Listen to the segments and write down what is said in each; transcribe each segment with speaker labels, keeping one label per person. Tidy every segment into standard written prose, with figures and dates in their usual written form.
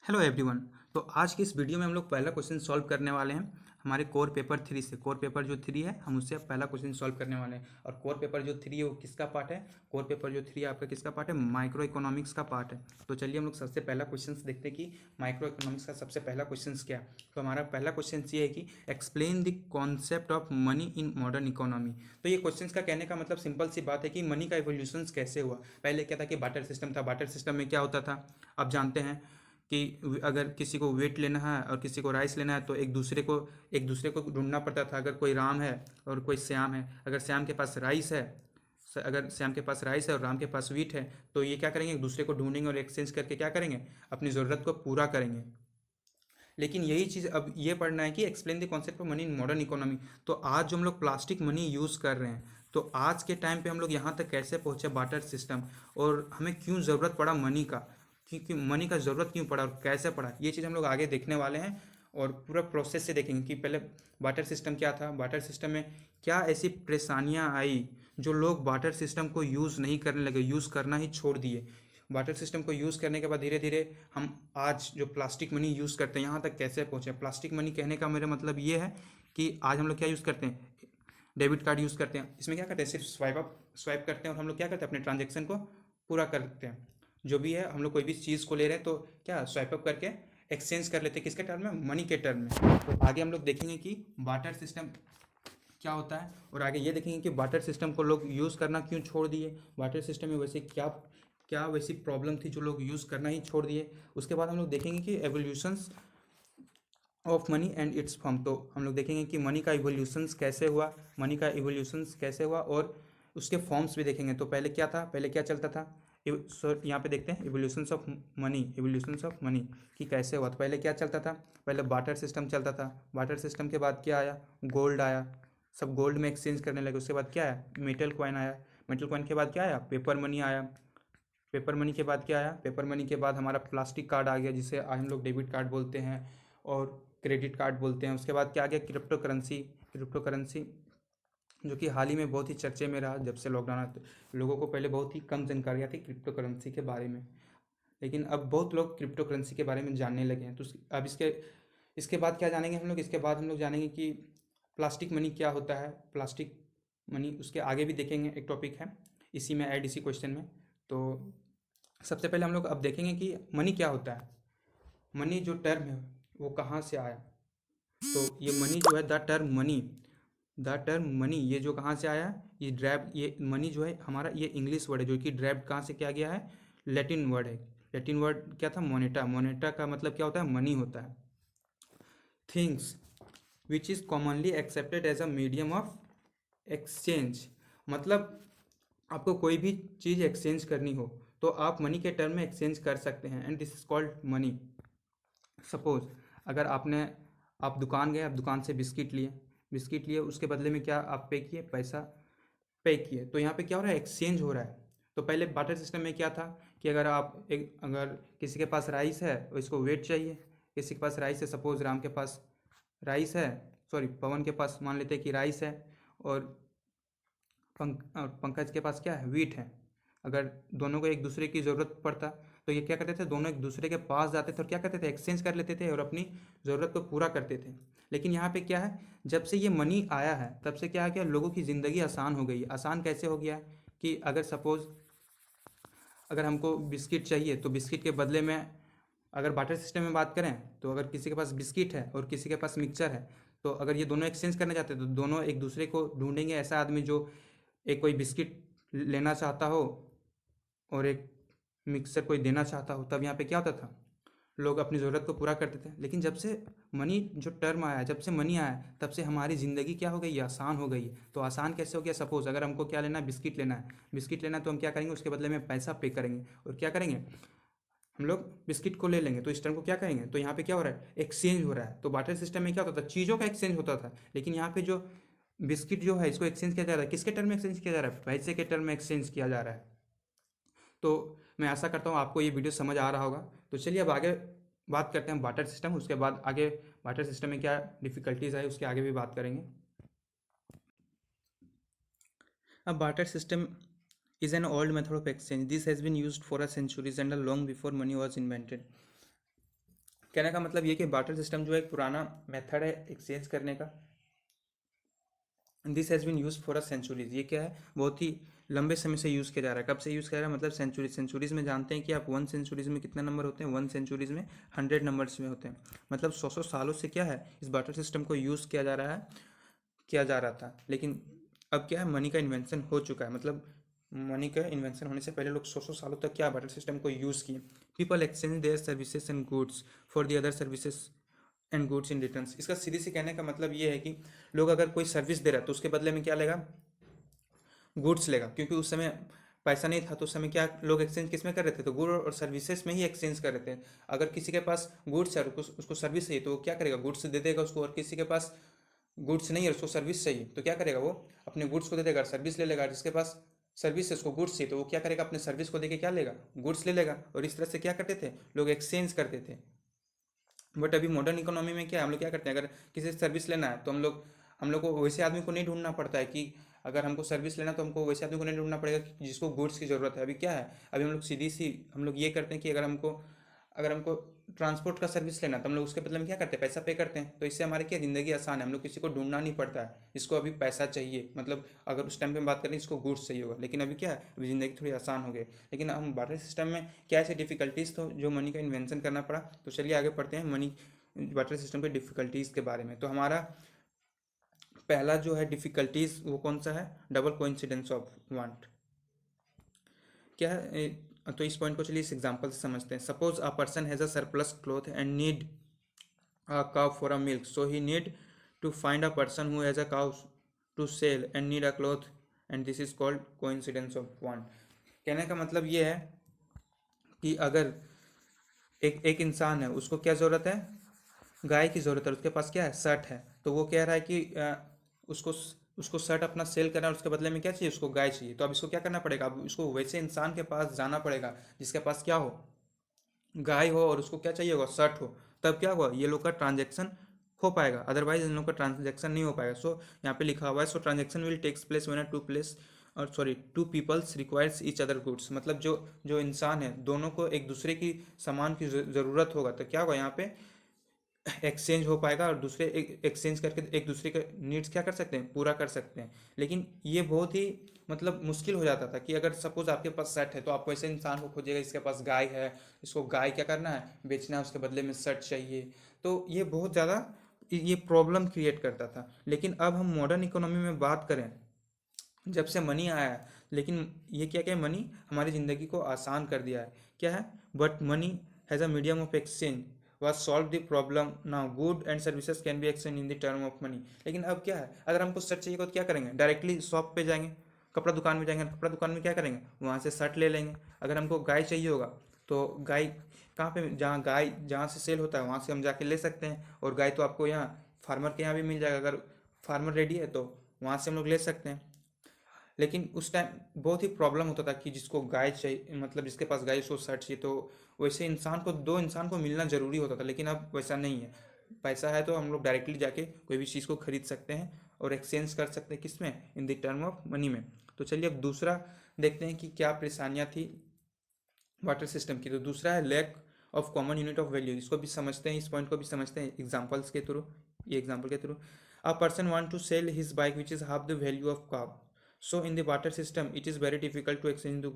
Speaker 1: Hello everyone. तो आज की इस वीडियो में हम लोग पहला क्वेश्चन सॉल्व करने वाले हैं हमारे कोर पेपर 3 से। कोर पेपर जो 3 है हम उससे अब पहला क्वेश्चन सॉल्व करने वाले हैं। और कोर पेपर जो 3 है वो किसका पार्ट है? कोर पेपर जो 3 है आपका किसका पार्ट है? माइक्रो इकोनॉमिक्स का पार्ट है। तो चलिए हम लोग सबसे पहला क्वेश्चन देखते हैं कि माइक्रो इकोनॉमिक्स का सबसे पहला क्वेश्चन क्या है। तो हमारा पहला क्वेश्चन ये है कि explain the concept of money in modern economy. तो ये क्वेश्चन का कहने का मतलब सिंपल सी बात है कि मनी का इवोल्यूशन कैसे हुआ। पहले क्या था कि बाटर सिस्टम था। बाटर सिस्टम में क्या होता था आप जानते हैं कि अगर किसी को वेट लेना है और किसी को राइस लेना है तो एक दूसरे को ढूंढना पड़ता था। अगर कोई राम है और कोई श्याम है, अगर श्याम के पास राइस है, अगर श्याम के पास राइस है और राम के पास वीट है, तो ये क्या करेंगे, एक दूसरे को ढूंढेंगे और एक्सचेंज करके क्या करेंगे, अपनी ज़रूरत को पूरा करेंगे। लेकिन यही चीज़ अब ये पढ़ना है कि explain the concept of money in modern economy. तो आज जो हम लोग प्लास्टिक मनी यूज़ कर रहे हैं, तो आज के टाइम पे हम लोग यहाँ तक कैसे पहुँचे बाटर सिस्टम, और हमें क्यों ज़रूरत पड़ा मनी का, क्योंकि मनी का ज़रूरत क्यों पड़ा और कैसे पड़ा, ये चीज़ हम लोग आगे देखने वाले हैं। और पूरा प्रोसेस से देखेंगे कि पहले बाटर सिस्टम क्या था, बाटर सिस्टम में क्या ऐसी परेशानियाँ आई जो लोग बाटर सिस्टम को यूज़ नहीं करने लगे, यूज़ करना ही छोड़ दिए। वाटर सिस्टम को यूज़ करने के बाद धीरे धीरे हम आज जो प्लास्टिक मनी यूज़ करते हैं यहाँ तक कैसे पहुँचे। प्लास्टिक मनी कहने का मेरा मतलब ये है कि आज हम लोग क्या यूज़ करते हैं, डेबिट कार्ड यूज़ करते हैं। इसमें क्या करते हैं, सिर्फ स्वाइप करते हैं और हम लोग क्या करते हैं, अपने ट्रांजेक्शन को पूरा करते हैं। जो भी है हम लोग कोई भी चीज़ को ले रहे हैं तो क्या स्वाइप अप करके एक्सचेंज कर लेते हैं, किसके टर्म में, मनी के टर्म में। तो आगे हम लोग देखेंगे कि बाटर सिस्टम क्या होता है, और आगे ये देखेंगे कि बाटर सिस्टम को लोग यूज़ करना क्यों छोड़ दिए, बाटर सिस्टम में वैसे क्या क्या वैसी प्रॉब्लम थी जो लोग यूज़ करना ही छोड़ दिए। उसके बाद हम लोग देखेंगे कि evolutions of money and it's form. तो हम लोग देखेंगे कि मनी का इवोल्यूशंस कैसे हुआ, मनी का इवोल्यूशंस कैसे हुआ, और उसके फॉर्म्स भी देखेंगे। तो पहले क्या था, पहले क्या चलता था। यहाँ पे देखते हैं evolutions of money, evolutions of money कि कैसे हुआ। तो पहले क्या चलता था, पहले बाटर सिस्टम चलता था। बाटर सिस्टम के बाद क्या आया, गोल्ड आया, सब गोल्ड में एक्सचेंज करने लगे। उसके बाद क्या आया, मेटल कॉइन आया। मेटल कॉइन के बाद क्या आया, पेपर मनी आया। पेपर मनी के बाद क्या आया, पेपर मनी के बाद हमारा प्लास्टिक कार्ड आ गया, जिसे आज हम लोग डेबिट कार्ड बोलते हैं और क्रेडिट कार्ड बोलते हैं। उसके बाद क्या आ गया, क्रिप्टो करेंसी। क्रिप्टो करेंसी जो कि हाल ही में बहुत ही चर्चे में रहा, जब से लॉकडाउन आते लोगों को पहले बहुत ही कम जानकारियाँ थी क्रिप्टो करेंसी के बारे में, लेकिन अब बहुत लोग क्रिप्टो करेंसी के बारे में जानने लगे हैं। तो अब इसके इसके बाद क्या जानेंगे हम लोग, इसके बाद हम लोग जानेंगे कि प्लास्टिक मनी क्या होता है, प्लास्टिक मनी। उसके आगे भी देखेंगे, एक टॉपिक है इसी में ऐड, इसी क्वेश्चन में। तो सबसे पहले हम लोग अब देखेंगे कि मनी क्या होता है। मनी जो टर्म है वो कहाँ से आया। तो ये मनी जो है, द टर्म मनी ये जो कहाँ से आया, ये मनी जो है हमारा, ये इंग्लिश वर्ड है, जो कि ड्राइव्ड कहाँ से किया गया है, लैटिन वर्ड है। लैटिन वर्ड क्या था, मोनेटा। मोनेटा का मतलब क्या होता है, मनी होता है। Things which is commonly accepted as a medium of exchange. मतलब आपको कोई भी चीज़ एक्सचेंज करनी हो तो आप मनी के टर्म में एक्सचेंज कर सकते हैं, and this is called money. Suppose अगर आप दुकान गए, आप दुकान से बिस्किट लिए, उसके बदले में क्या आप पे किए, पैसा पे किए। तो यहाँ पे क्या हो रहा है, एक्सचेंज हो रहा है। तो पहले बाटर सिस्टम में क्या था कि अगर किसी के पास राइस है और इसको वेट चाहिए, किसी के पास राइस है, सपोज राम के पास राइस है, सॉरी पवन के पास मान लेते हैं कि राइस है, और पंकज के पास क्या है, वीट है। अगर दोनों को एक दूसरे की ज़रूरत पड़ता तो ये क्या करते थे, दोनों एक दूसरे के पास जाते थे और क्या करते थे, एक्सचेंज कर लेते थे और अपनी ज़रूरत को पूरा करते थे। लेकिन यहाँ पे क्या है, जब से ये मनी आया है तब से क्या है, क्या लोगों की ज़िंदगी आसान हो गई है। आसान कैसे हो गया है कि अगर सपोज़ अगर हमको बिस्किट चाहिए तो बिस्किट के बदले में, अगर बाटर सिस्टम में बात करें तो अगर किसी के पास बिस्किट है और किसी के पास मिक्सचर है, तो अगर ये दोनों एक्सचेंज करना चाहते हैं तो दोनों एक दूसरे को ढूंढेंगे, ऐसा आदमी जो एक कोई बिस्किट लेना चाहता हो और एक मिक्सर कोई देना चाहता हो। तब यहाँ पे क्या होता था, लोग अपनी ज़रूरत को पूरा करते थे। लेकिन जब से मनी जो टर्म आया है, जब से मनी आया है, तब से हमारी ज़िंदगी क्या हो गई है, आसान हो गई है। तो आसान कैसे हो गया, सपोज़ अगर हमको क्या लेना है, बिस्किट लेना है तो हम क्या करेंगे, उसके बदले में पैसा पे करेंगे और क्या करेंगे, हम लोग बिस्किट को ले लेंगे। तो इस टर्म को क्या करेंगे, तो यहाँ पे क्या हो रहा है, एक्सचेंज हो रहा है। तो बाटर सिस्टम में क्या होता था, चीज़ों का एक्सचेंज होता था। लेकिन यहाँ पे जो बिस्किट जो है, इसको एक्सचेंज किया जा रहा है, किसके टर्म में एक्सचेंज किया जा रहा है, पैसे के टर्म में एक्सचेंज किया जा रहा है। तो मैं आशा करता हूँ आपको ये वीडियो समझ आ रहा होगा। तो चलिए अब आगे बात करते हैं बाटर सिस्टम, उसके बाद आगे बाटर सिस्टम में क्या डिफ़िकल्टीज आई उसके आगे भी बात करेंगे। अब barter system is an old method of exchange. This has been used for a centuries and long before money was invented. कहने का मतलब ये कि बार्टर सिस्टम जो है एक पुराना मेथड है एक्सचेंज करने का। This has been use for a centuries. ये क्या है, बहुत ही लंबे समय से यूज़ किया जा रहा है। कब से यूज़ किया जा रहा है, मतलब सेंचुरीज में जानते हैं कि आप 1 सेंचुरीज में कितने नंबर होते हैं, 1 सेंचुरीज में 100 नंबर्स में होते हैं। मतलब 100 सालों से क्या है, इस बार्टर सिस्टम को यूज़ किया जा रहा है, किया जा रहा था। लेकिन अब क्या है, मनी का इन्वेंशन हो चुका है। मतलब मनी का इन्वेंशन होने से पहले लोग 100 सालों तक क्या बार्टर सिस्टम को यूज़ किए। People exchange their services and goods for the other services and goods in return. इसका सीधे से कहने का मतलब ये है कि लोग अगर कोई सर्विस दे रहा है तो उसके बदले में क्या लेगा, गुड्स लेगा। क्योंकि उस समय पैसा नहीं था तो उस समय क्या लोग एक्सचेंज किस में कर रहे थे, तो गुड और सर्विसेज में ही एक्सचेंज कर रहे थे। अगर किसी के पास गुड्स है और उसको सर्विस चाहिए तो वो क्या करेगा, गुड्स दे देगा उसको। और किसी के पास गुड्स नहीं है उसको सर्विस चाहिए तो क्या करेगा, वो अपने गुड्स को दे देगा, सर्विस ले लेगा। जिसके पास सर्विस है उसको गुड्स चाहिए तो वो क्या करेगा, अपने सर्विस को देके क्या लेगा, गुड्स ले लेगा। और इस तरह से क्या करते थे लोग, एक्सचेंज करते थे। बट अभी मॉडर्न इकोनॉमी में क्या है, हम लोग क्या करते हैं, अगर किसी से सर्विस लेना है तो हम लोग को वैसे आदमी को नहीं ढूंढना पड़ता है कि अगर हमको सर्विस लेना तो हमको वैसे आदमी को नहीं ढूंढना पड़ेगा जिसको गुड्स की ज़रूरत है। अभी क्या है, अभी हम लोग सीधी सी हम लोग ये करते हैं कि अगर हमको ट्रांसपोर्ट का सर्विस लेना तो हम लोग उसके बदले में क्या करते हैं, पैसा पे करते हैं। तो इससे हमारी क्या ज़िंदगी आसान है, हम लोग किसी को ढूंढना नहीं पड़ता है इसको अभी पैसा चाहिए। मतलब अगर उस टाइम पे बात करें इसको गुड्स चाहिए होगा, लेकिन अभी क्या है, अभी ज़िंदगी थोड़ी आसान हो गई। लेकिन हम बार्टर सिस्टम में क्या ऐसे डिफिकल्टीज तो जो मनी का इन्वेंशन करना पड़ा। तो चलिए आगे पढ़ते हैं मनी बार्टर सिस्टम के डिफिकल्टीज के बारे में। तो हमारा पहला जो है डिफिकल्टीज वो कौन सा है, डबल कोइंसिडेंस ऑफ वांट। क्या है तो इस पॉइंट को चलिए इस एग्जांपल से समझते हैं। Suppose a person has a surplus cloth and need a cow for a milk, so he need to find a person who has a cow to sell and need a cloth, and this is called coincidence of want. कहने का मतलब ये है कि अगर एक एक इंसान है, उसको क्या ज़रूरत है, गाय की ज़रूरत है। उसके पास क्या है, शर्ट है। तो वो कह रहा है कि उसको उसको शर्ट अपना सेल करना है और उसके बदले में क्या चाहिए, उसको गाय चाहिए। तो अब इसको क्या करना पड़ेगा, अब इसको वैसे इंसान के पास जाना पड़ेगा जिसके पास क्या हो, गाय हो, और उसको क्या चाहिए होगा, शर्ट हो। तब क्या हुआ, ये लोग का ट्रांजेक्शन हो पाएगा, अदरवाइज इन लोग का ट्रांजेक्शन नहीं हो पाएगा। सो यहाँ पे लिखा हुआ है, so transaction will takes place when two place और sorry two peoples requires each other goods. मतलब जो जो इंसान है दोनों को एक दूसरे की सामान की ज़रूरत होगा तो क्या होगा, यहाँ पे एक्सचेंज हो पाएगा और दूसरे एक्सचेंज करके एक दूसरे के नीड्स क्या कर सकते हैं, पूरा कर सकते हैं। लेकिन ये बहुत ही मतलब मुश्किल हो जाता था कि अगर सपोज आपके पास शर्ट है तो आप वैसे इंसान को खोजिएगा इसके पास गाय है, इसको गाय क्या करना है, बेचना है, उसके बदले में शर्ट चाहिए। तो ये बहुत ज़्यादा ये प्रॉब्लम क्रिएट करता था। लेकिन अब हम मॉडर्न इकोनॉमी में बात करें, जब से मनी आया है, लेकिन ये क्या क्या मनी हमारी ज़िंदगी को आसान कर दिया है। क्या है, but money has a medium of exchange was solve the problem now good and services can be exchanged in the term of money। लेकिन अब क्या है, अगर हमको शर्ट चाहिए तो क्या करेंगे, डायरेक्टली शॉप पे जाएंगे, कपड़ा दुकान में जाएंगे, कपड़ा दुकान में क्या करेंगे, वहाँ से शर्ट ले लेंगे। अगर हमको गाय चाहिए होगा तो गाय कहाँ पे, जहाँ गाय जहाँ से सेल होता है वहाँ से हम जाके ले सकते हैं। और गाय तो आपको यहाँ फार्मर के यहाँ भी मिल जाएगा, अगर फार्मर रेडी है तो वहाँ से हम लोग ले सकते हैं। लेकिन उस टाइम बहुत ही प्रॉब्लम होता था कि जिसको गाय चाहिए, मतलब जिसके पास गाय उसको शर्ट चाहिए, तो वैसे इंसान को दो इंसान को मिलना ज़रूरी होता था। लेकिन अब वैसा नहीं है, पैसा है तो हम लोग डायरेक्टली जाके कोई भी चीज़ को खरीद सकते हैं और एक्सचेंज कर सकते हैं, किस में, इन द टर्म ऑफ मनी में। तो चलिए अब दूसरा देखते हैं कि क्या परेशानियाँ थी वाटर सिस्टम की। तो दूसरा है lack of common unit of value. इसको भी समझते हैं, इस पॉइंट को भी समझते हैं एग्जाम्पल्स के थ्रू। ये एग्जाम्पल के through, a person want to sell his bike which is half the value of car, so in the water system it is very difficult to exchange the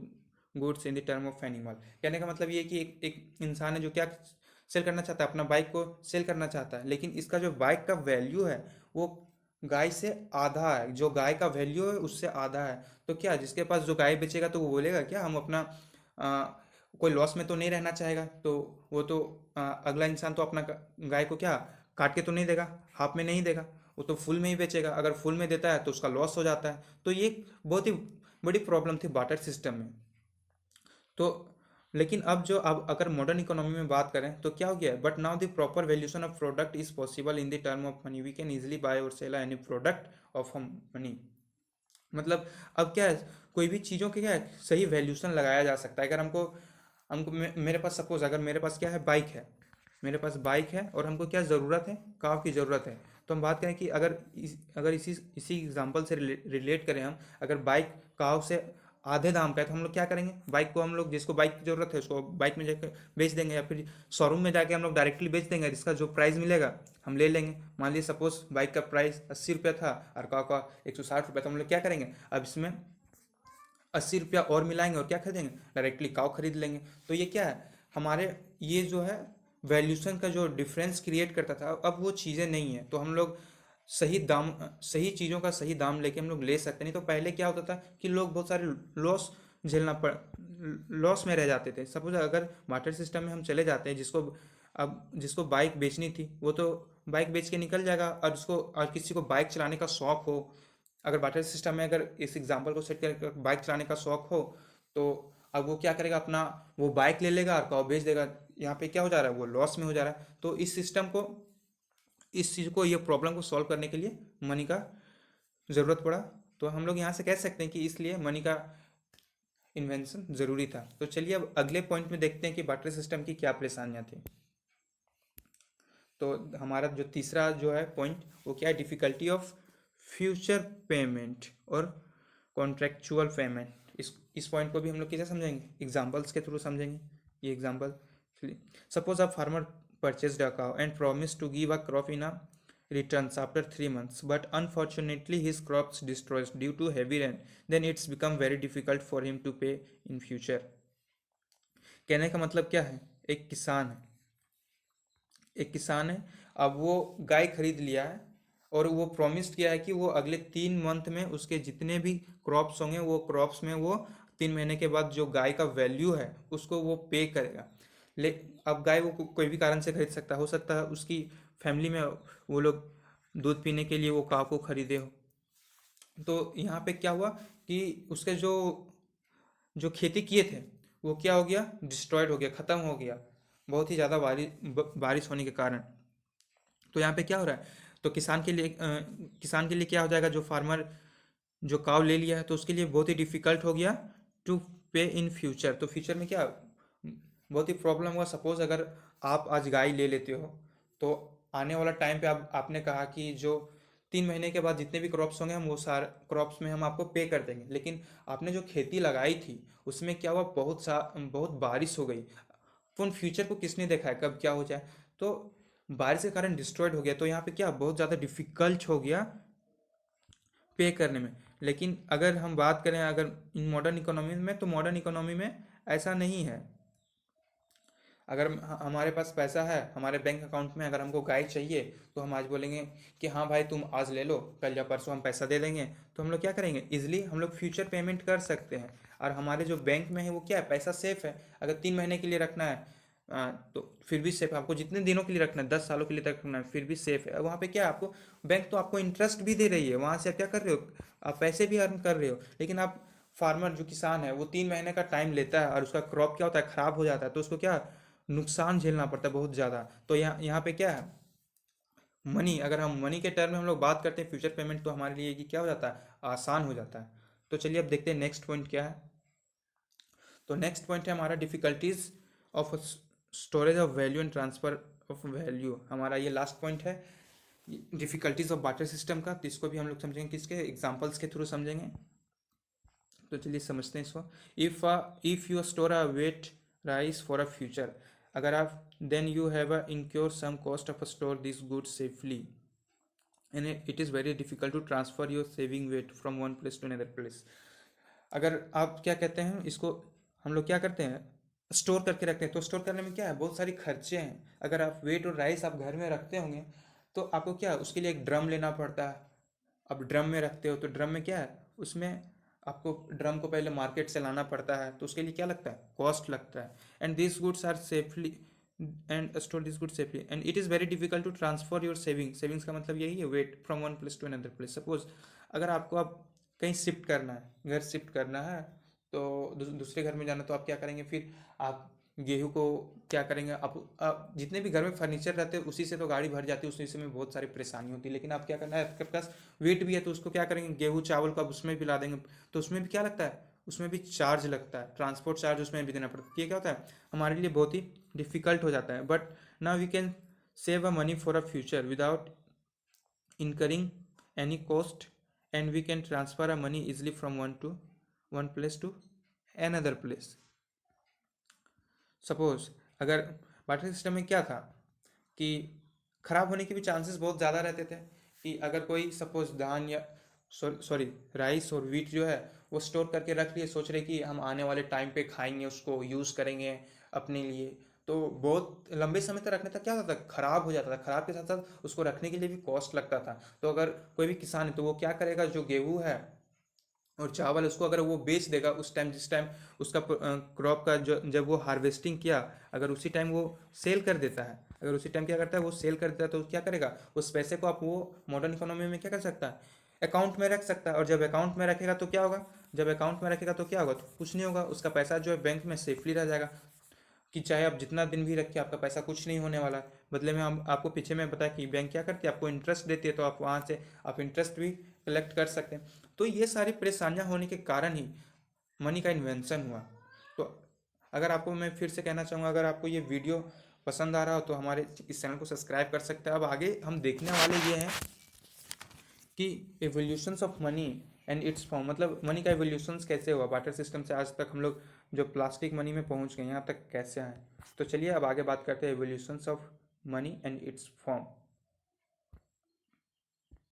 Speaker 1: goods in the term of animal. कहने का मतलब ये है कि एक इंसान है जो क्या सेल करना चाहता है, अपना बाइक को सेल करना चाहता है, लेकिन इसका जो बाइक का वैल्यू है वो गाय से आधा है, जो गाय का वैल्यू है उससे आधा है। तो क्या जिसके पास जो गाय बेचेगा तो वो बोलेगा क्या, हम अपना कोई लॉस में तो नहीं रहना चाहेगा। तो वो तो अगला इंसान तो अपना गाय को क्या काट के तो नहीं देगा, हाफ में नहीं देगा, वो तो फुल में ही बेचेगा। अगर फुल में देता है तो उसका लॉस हो जाता है। तो ये बहुत ही बड़ी प्रॉब्लम थी बार्टर सिस्टम में। तो लेकिन अब अगर मॉडर्न इकोनॉमी में बात करें तो क्या हो गया, but now the proper valuation of product is possible in the term of money, we can easily buy और sell any product of money. मतलब अब क्या है, कोई भी चीज़ों के क्या है सही वैल्यूशन लगाया जा सकता है। अगर हमको हमको मेरे पास सपोज अगर मेरे पास क्या है, बाइक है, मेरे पास बाइक है और हमको क्या ज़रूरत है, कार की ज़रूरत है। तो हम बात करें कि अगर इसी इसी एग्जांपल से रिलेट करें हम, अगर बाइक काव से आधे दाम का है तो हम लोग क्या करेंगे, बाइक को हम लोग जिसको बाइक की ज़रूरत है उसको बाइक में जाकर बेच देंगे, या फिर शोरूम में जाके हम लोग डायरेक्टली बेच देंगे, जिसका जो प्राइस मिलेगा हम ले लेंगे। मान लीजिए सपोज बाइक का प्राइस 80 रुपया था और का 160 रुपया, तो हम लोग क्या करेंगे, अब इसमें 80 रुपया और मिलाएंगे और क्या खरीदेंगे, डायरेक्टली काव खरीद लेंगे। तो ये क्या है हमारे, ये जो है वैल्यूशन का जो डिफरेंस क्रिएट करता था, अब वो चीज़ें नहीं है। तो हम लोग सही दाम, सही चीज़ों का सही दाम लेके हम लोग ले सकते। नहीं तो पहले क्या होता था कि लोग बहुत सारे लॉस झेलना पड़ लॉस में रह जाते थे। सपोज अगर वाटर सिस्टम में हम चले जाते हैं, जिसको बाइक बेचनी थी वो तो बाइक बेच के निकल जाएगा, और उसको और किसी को बाइक चलाने का शौक हो, अगर वाटर सिस्टम में अगर इस एग्जांपल को सेट कर बाइक चलाने का शौक हो, तो अब वो क्या करेगा, अपना वो बाइक ले लेगा और बेच देगा। यहाँ पे क्या हो जा रहा है, वो लॉस में हो जा रहा है। तो इस सिस्टम को, इस चीज़ को, ये प्रॉब्लम को सॉल्व करने के लिए मनी का ज़रूरत पड़ा। तो हम लोग यहाँ से कह सकते हैं कि इसलिए मनी का इन्वेंशन ज़रूरी था। तो चलिए अब अगले पॉइंट में देखते हैं कि बाटर सिस्टम की क्या परेशानियाँ थी। तो हमारा जो तीसरा जो है पॉइंट वो क्या है, डिफ़िकल्टी ऑफ फ्यूचर पेमेंट और कॉन्ट्रेक्चुअल पेमेंट। इस पॉइंट को भी हम लोग कैसे समझेंगे, एग्जांपल्स के थ्रू समझेंगे। ये example, suppose a farmer purchased a cow and promised to give a crop in a returns after 3 months, but unfortunately his crops destroyed due to heavy rain, then it's become very difficult for him to pay in future। कहने का मतलब क्या है, एक किसान है, अब वो गाय खरीद लिया है और वो प्रॉमिस किया है कि वो अगले 3 मंथ में उसके जितने भी क्रॉप्स होंगे वो क्रॉप्स में वो 3 महीने के बाद जो गाय का वैल्यू है उसको वो पे करेगा। ले अब गाय वो कोई भी कारण से खरीद सकता है, हो सकता है उसकी फैमिली में वो लोग दूध पीने के लिए वो काव को खरीदे हो। तो यहाँ पे क्या हुआ कि उसके जो जो खेती किए थे वो क्या हो गया, डिस्ट्रॉयड हो गया, ख़त्म हो गया, बहुत ही ज़्यादा बारिश होने के कारण। तो यहाँ पे क्या हो रहा है, तो किसान के लिए क्या हो जाएगा, जो फार्मर जो काव ले लिया है तो उसके लिए बहुत ही डिफिकल्ट हो गया टू पे इन फ्यूचर। तो फ्यूचर में क्या बहुत ही प्रॉब्लम हुआ। सपोज अगर आप आज गाय ले लेते हो तो आने वाला टाइम पे आपने कहा कि जो 3 महीने के बाद जितने भी क्रॉप्स होंगे हम वो सारे क्रॉप्स में हम आपको पे कर देंगे, लेकिन आपने जो खेती लगाई थी उसमें क्या हुआ, बहुत बारिश हो गई। उन फ्यूचर को किसने देखा है कब क्या हो जाए, तो बारिश के कारण डिस्ट्रॉयड हो गया। तो यहाँ पे क्या बहुत ज़्यादा डिफिकल्ट हो गया पे करने में। लेकिन अगर हम बात करें अगर इन मॉडर्न इकोनॉमी में, तो मॉडर्न इकोनॉमी में ऐसा नहीं है। अगर हमारे पास पैसा है हमारे बैंक अकाउंट में, अगर हमको गाय चाहिए तो हम आज बोलेंगे कि हाँ भाई तुम आज ले लो, कल या परसों हम पैसा दे देंगे। तो हम लोग क्या करेंगे, इजिली हम लोग फ्यूचर पेमेंट कर सकते हैं। और हमारे जो बैंक में है वो क्या है, पैसा सेफ है। अगर 3 महीने के लिए रखना है तो फिर भी सेफ है, आपको जितने दिनों के लिए रखना है, 10 सालों के लिए तक रखना है फिर भी सेफ है। वहाँ पे क्या है, आपको बैंक तो आपको इंटरेस्ट भी दे रही है, वहाँ से आप क्या कर रहे हो, आप पैसे भी अर्न कर रहे हो। लेकिन आप फार्मर जो किसान है वो 3 महीने का टाइम लेता है और उसका क्रॉप क्या होता है, खराब हो जाता है, तो उसको क्या नुकसान झेलना पड़ता है बहुत ज़्यादा। तो यहाँ पे क्या है, मनी, अगर हम मनी के टर्म में हम लोग बात करते हैं फ्यूचर पेमेंट, तो हमारे लिए कि क्या हो जाता है, आसान हो जाता है। तो चलिए अब देखते हैं नेक्स्ट पॉइंट क्या है। तो नेक्स्ट पॉइंट है हमारा difficulties of storage of value and transfer of value. हमारा ये लास्ट पॉइंट है डिफिकल्टीज ऑफ बार्टर सिस्टम का। तो इसको भी हम लोग समझेंगे, किसके एग्जाम्पल्स के थ्रू समझेंगे। तो चलिए समझते हैं इसको। If you store a wheat rice for a future, अगर आप then you have a incur some cost of store this good safely and it is very difficult to transfer your saving wheat from one place to another place. अगर आप क्या कहते हैं इसको, हम लोग क्या करते हैं, स्टोर करके रखते हैं। तो स्टोर करने में क्या है, बहुत सारी खर्चे हैं। अगर आप वेट और राइस आप घर में रखते होंगे तो आपको क्या है, उसके लिए एक ड्रम लेना पड़ता है। अब ड्रम में रखते हो तो ड्रम में क्या है, उसमें आपको ड्रम को पहले मार्केट से लाना पड़ता है, तो उसके लिए क्या लगता है, कॉस्ट लगता है। And this goods are safely and store this good safely and it is very difficult to transfer your savings का मतलब यही है, wait from one place to another place. Suppose अगर आपको अब कहीं शिफ्ट करना है, घर शिफ्ट करना है, तो दूसरे घर में जाना, तो आप क्या करेंगे, फिर आप गेहूँ को क्या करेंगे, आप जितने भी घर में फर्नीचर रहते हैं उसी से तो गाड़ी भर जाती है, उसी से में बहुत सारी परेशानी होती है। लेकिन आप क्या करना है, आपके पास वेट भी है तो उसको क्या करेंगे, गेहूँ चावल को आप उसमें भी ला देंगे, तो उसमें भी क्या लगता है, उसमें भी चार्ज लगता है, ट्रांसपोर्ट चार्ज उसमें भी देना पड़ता है। ये क्या होता है, हमारे लिए बहुत ही डिफिकल्ट हो जाता है। But now we can save a money for a future without incurring any cost and we can transfer our money easily from one to one place to another place. Suppose अगर barter system में क्या था कि खराब होने के भी chances बहुत ज़्यादा रहते थे, कि अगर कोई सपोज धान या सॉरी राइस और वीट जो है वो स्टोर करके रख लिए, सोच रहे कि हम आने वाले टाइम पे खाएंगे, उसको यूज़ करेंगे अपने लिए, तो बहुत लंबे समय तक रखने तक क्या होता था, खराब हो जाता था। खराब के साथ साथ उसको रखने के लिए भी कॉस्ट लगता था। तो अगर कोई भी किसान है तो वो क्या करेगा, जो गेहूँ है और चावल, उसको अगर वो बेच देगा उस टाइम, जिस टाइम उसका क्रॉप का जो जब वो हार्वेस्टिंग किया, अगर उसी टाइम वो सेल कर देता है, अगर उसी टाइम क्या करता है वो सेल कर देता है, तो क्या करेगा, उस पैसे को आप वो मॉडर्न इकोनॉमी में क्या कर सकता है, अकाउंट में रख सकता है। और जब अकाउंट में रखेगा तो क्या होगा, जब अकाउंट में रखेगा तो क्या होगा, तो कुछ नहीं होगा, उसका पैसा जो है बैंक में सेफली रह जाएगा, कि चाहे आप जितना दिन भी रखिए आपका पैसा कुछ नहीं होने वाला है। बदले में हम आपको पीछे में बताया कि बैंक क्या करती है, आपको इंटरेस्ट देती है, तो आप वहाँ से आप इंटरेस्ट भी कलेक्ट कर सकते हैं। तो ये सारी परेशानियाँ होने के कारण ही मनी का इन्वेंशन हुआ। तो अगर आपको मैं फिर से कहना चाहूँगा, अगर आपको ये वीडियो पसंद आ रहा हो तो हमारे इस चैनल को सब्सक्राइब कर सकते हैं। अब आगे हम देखने वाले ये हैं कि evolutions of money and it's form, मतलब मनी का एवोल्यूशंस कैसे हुआ, बार्टर सिस्टम से आज तक हम लोग जो प्लास्टिक मनी में पहुंच गए यहाँ तक कैसे आए। तो चलिए अब आगे बात करते हैं evolutions of money and it's form.